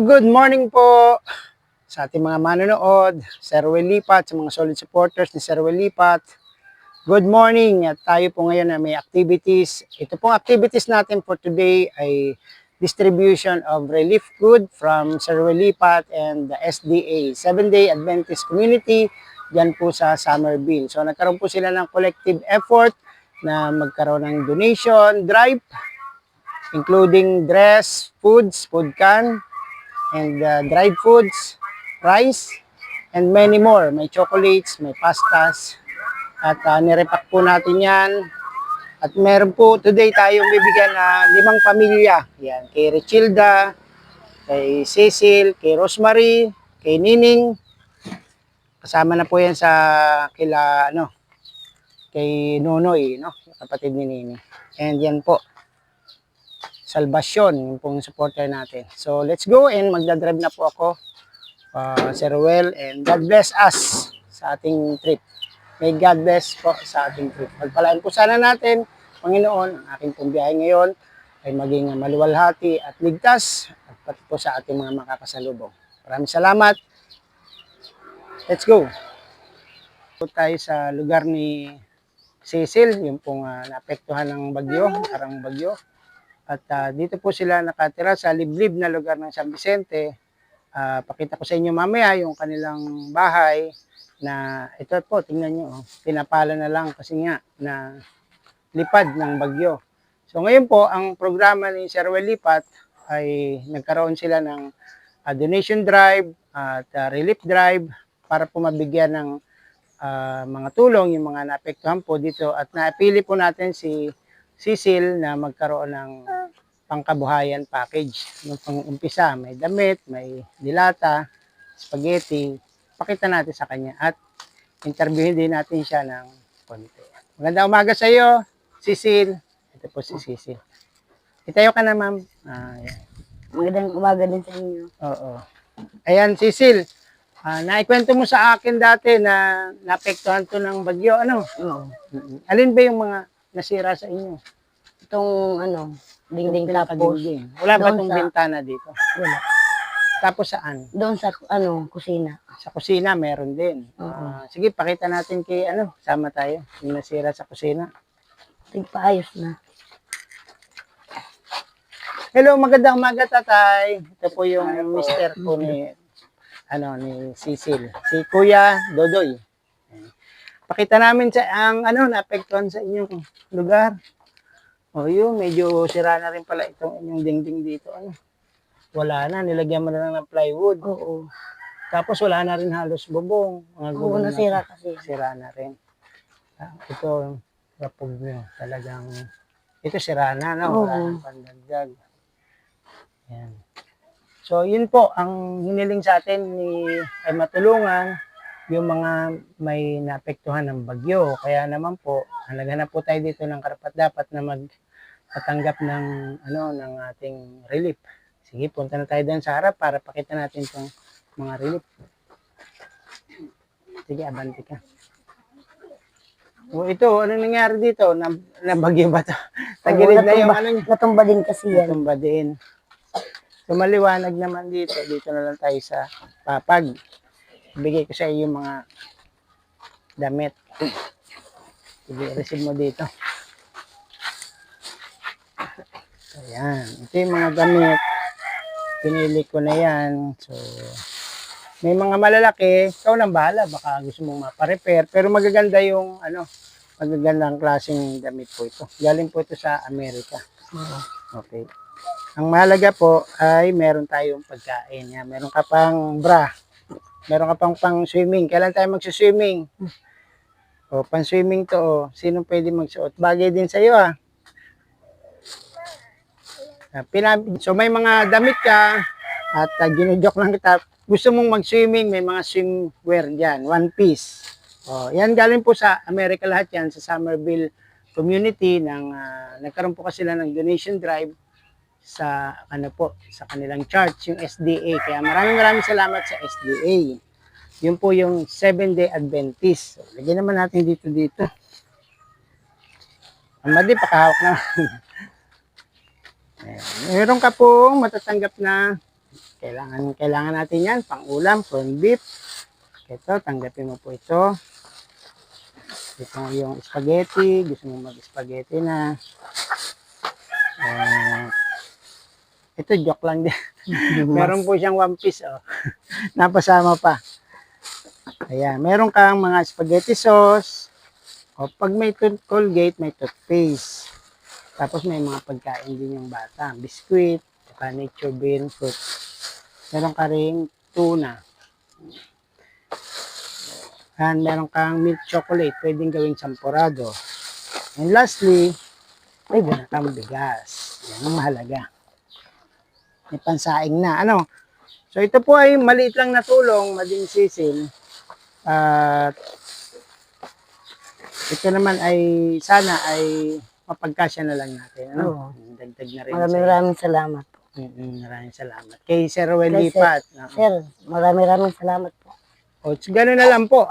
Good morning po sa ating mga manonood, Sir Will Lipat, sa mga solid supporters ni Sir Will Lipat. Good morning at tayo po ngayon na may activities. Ito pong activities natin for today ay distribution of relief food from Sir Will Lipat and the SDA, 7-Day Adventist Community, dyan po sa Summerville. So nagkaroon po sila ng collective effort na magkaroon ng donation drive, including dress, foods, food can, and dried foods, rice, and many more. May chocolates, may pastas, at nirepack po natin yan. At meron po today tayong bibigyan na 5 pamilya. Yan, kay Richilda, kay Cecil, kay Rosemary, kay Nining. Kasama na po yan sa kay Nonoy, no? Kapatid ni Nining. And yan po, Salvacion, yung pong supporter natin. So, let's go and magdadrive na po ako, Sir Ruel, and God bless us sa ating trip. May God bless po sa ating trip. Pagpalaan po sana natin, Panginoon, ang aking pong biyahe ngayon ay maging maluwalhati at ligtas at pati po sa ating mga makakasalubong. Maraming salamat. Let's go. Po tayo sa lugar ni Cecil, yung pong naapektuhan ng bagyo, karang bagyo. At dito po sila nakatira sa liblib na lugar ng San Vicente. Pakita ko sa inyo mamaya yung kanilang bahay na ito po, tingnan nyo, pinapala na lang kasi nga na lipad ng bagyo. So ngayon po, ang programa ni Sir Will Lipat ay nagkaroon sila ng donation drive at relief drive para po mabigyan ng mga tulong yung mga naapektuhan po dito. At napili po natin si Cecil na magkaroon ng pangkabuhayan package. Nung pang-umpisa, may damit, may dilata, spaghetti. Pakita natin sa kanya at interviewin din natin siya ng konti. Magandang umaga sa iyo, Cecil. Ito po si Cecil. Itayo ka na, ma'am. Ayan. Magandang umaga din sa inyo. Oo. Ayan, Cecil. Naikwento mo sa akin dati na naapektuhan to ng bagyo. Ano? Oo. Alin ba yung mga nasira sa inyo? Itong dingding tapos. Dingding. Wala ba doon itong sa- bintana dito? Wala. Tapos saan? Doon sa kusina. Sa kusina meron din. Sige, pakita natin kay sama tayo. Yung nasira sa kusina. Tigpaayos na. Hello, magandang umaga, tatay. Ito po yung mister ko ni Cecil. Si Kuya Dodoy. Pakita namin sa naapektuhan sa inyong lugar. O yun, medyo sira na rin pala itong inyong dingding dito. Wala na, nilagyan mo na lang ng plywood. Oo. Tapos wala na rin halos bubong. Mga Oo, gulong nasira na- kasi. Sira na rin. Ito, rapog nyo. Talagang, ito sira na, no? Wala Oo. nang pandagdag. Yan. So, yun po, ang hiniling sa atin ay matulungan yung mga may naapektuhan ng bagyo. Kaya naman po, naghanap po tayo dito ng karapat-dapat na magpatanggap ng ating relief. Sige, punta na tayo doon sa harap para pakita natin itong mga relief. Sige, abanti ka. O ito, anong nangyari dito? Nabagyo ba ito? Tagilid na yung niya. Natumba din kasi yan. Tumba din. So, maliwanag naman dito. Dito na lang tayo sa papag. Bigay ko sa iyo yung mga damit. Sige, receive mo dito. Ayan. Ito yung mga damit. Pinili ko na yan. So, may mga malalaki. Ikaw lang bahala. Baka gusto mong maparepair. Pero magaganda yung, magagandang klaseng damit po ito. Galing po ito sa Amerika. Okay. Ang mahalaga po ay meron tayong pagkain. Yan. Meron ka pang bra. Meron ka pang swimming. Kailan tayo magsuswimming? O, pang-swimming to. O. Sino pwede magsuot? Bagay din sa iyo, So, may mga damit ka at ginujok lang kita. Gusto mong mag-swimming, may mga swimwear dyan. One piece. O, yan galing po sa Amerika lahat yan. Sa Summerville community. Nagkaroon po kasi sila ng donation drive sa sa kanilang church, yung SDA. Kaya maraming salamat sa SDA. Yun po yung 7-Day Adventist. So, lagyan naman natin dito. Amadi, pakahawak na. Meron ka pong matatanggap na Kailangan natin yan, pang ulam, corned beef. Ito, tanggapin mo po ito. Ito yung spaghetti. Gusto mo mag-spaghetti na. Ito, joke lang din. Meron po siyang one piece. Oh. Napasama pa. Ayan, meron kang mga spaghetti sauce. O, pag may Colgate, may toothpaste. Tapos may mga pagkain din yung bata. Biscuit, nature bean fruit. Meron ka ring tuna. And meron kang milk chocolate. Pwedeng gawing champurado. And lastly, may binatang bigas. Yan ang mahalaga. May pansaing na. Ano? So ito po ay maliit lang na tulong, mading sisil. At ito naman ay sana ay mapagkasya na lang natin. Ano? Oo. Dagdag na rin. Maraming salamat po. Maraming salamat. Kay Sir Ruel Kay Lipat. Sir, maraming salamat po. O, gano'n na lang po.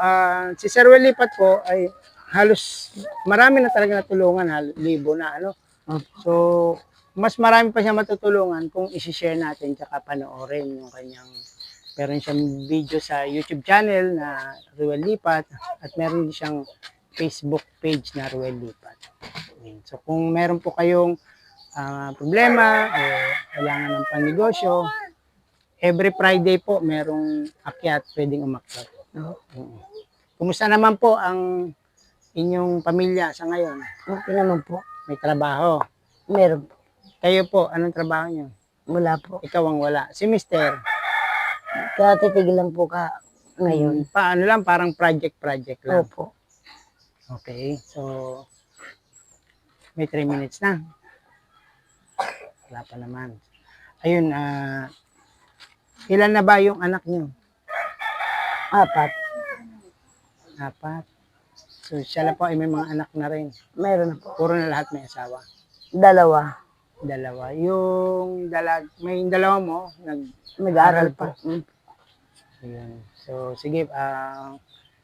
Si Sir Ruel Lipat po ay halos marami na talaga natulungan, libo na. Ano? So, mas marami pa siya matutulungan kung isi-share natin tsaka panoorin yung kanyang meron siyang video sa YouTube channel na Ruel Lipat at meron din siyang Facebook page na Ruel Lipat. So kung meron po kayong problema o kailangan ng panegosyo, every Friday po merong akyat pwedeng umakyat. Kumusta naman po ang inyong pamilya sa ngayon? Okay naman po. May trabaho? Meron po. Kayo po, anong trabaho niyo? Wala po. Ikaw ang wala. Si Mister? Katitigil lang po ka ngayon. Paano lang? Parang project lang. Opo. Okay. So, may 3 minutes na. Wala pa naman. Ayun, ilan na ba yung anak niyo? 4. 4. So, siya lang po ay may mga anak na rin. Meron na po. Puro na lahat may asawa. 2. 2. Yung may dalawa mo, Nag-aaral pa. Ayun. So, sige,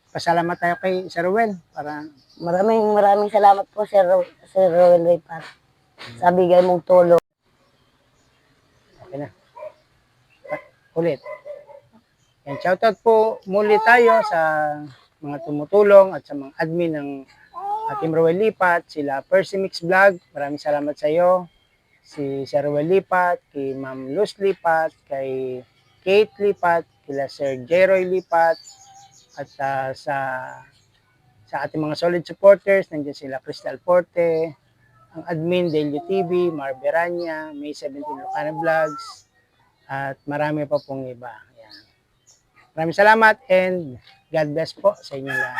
pasalamat tayo kay Sir Ruel para Maraming salamat po, Sir Rowan Raypat. Sa bigay mong tulong. okay na. Ulit. Yan, shoutout po muli tayo sa mga tumutulong at sa mga admin ng Team Ruel Lipat, sila Percy Mix Vlog, maraming salamat sa iyo. Si Sir Ruel Lipat, kay Ma'am Luz Lipat, kay Kate Lipat, kila Sir Jeroy Lipat, at sa ating mga solid supporters, nandiyan sila Crystal Forte, ang admin Delio TV, Mar Beranya, May 17 Lucana Vlogs, at marami pa pong iba. Yan. Maraming salamat and God bless po sa inyo lahat.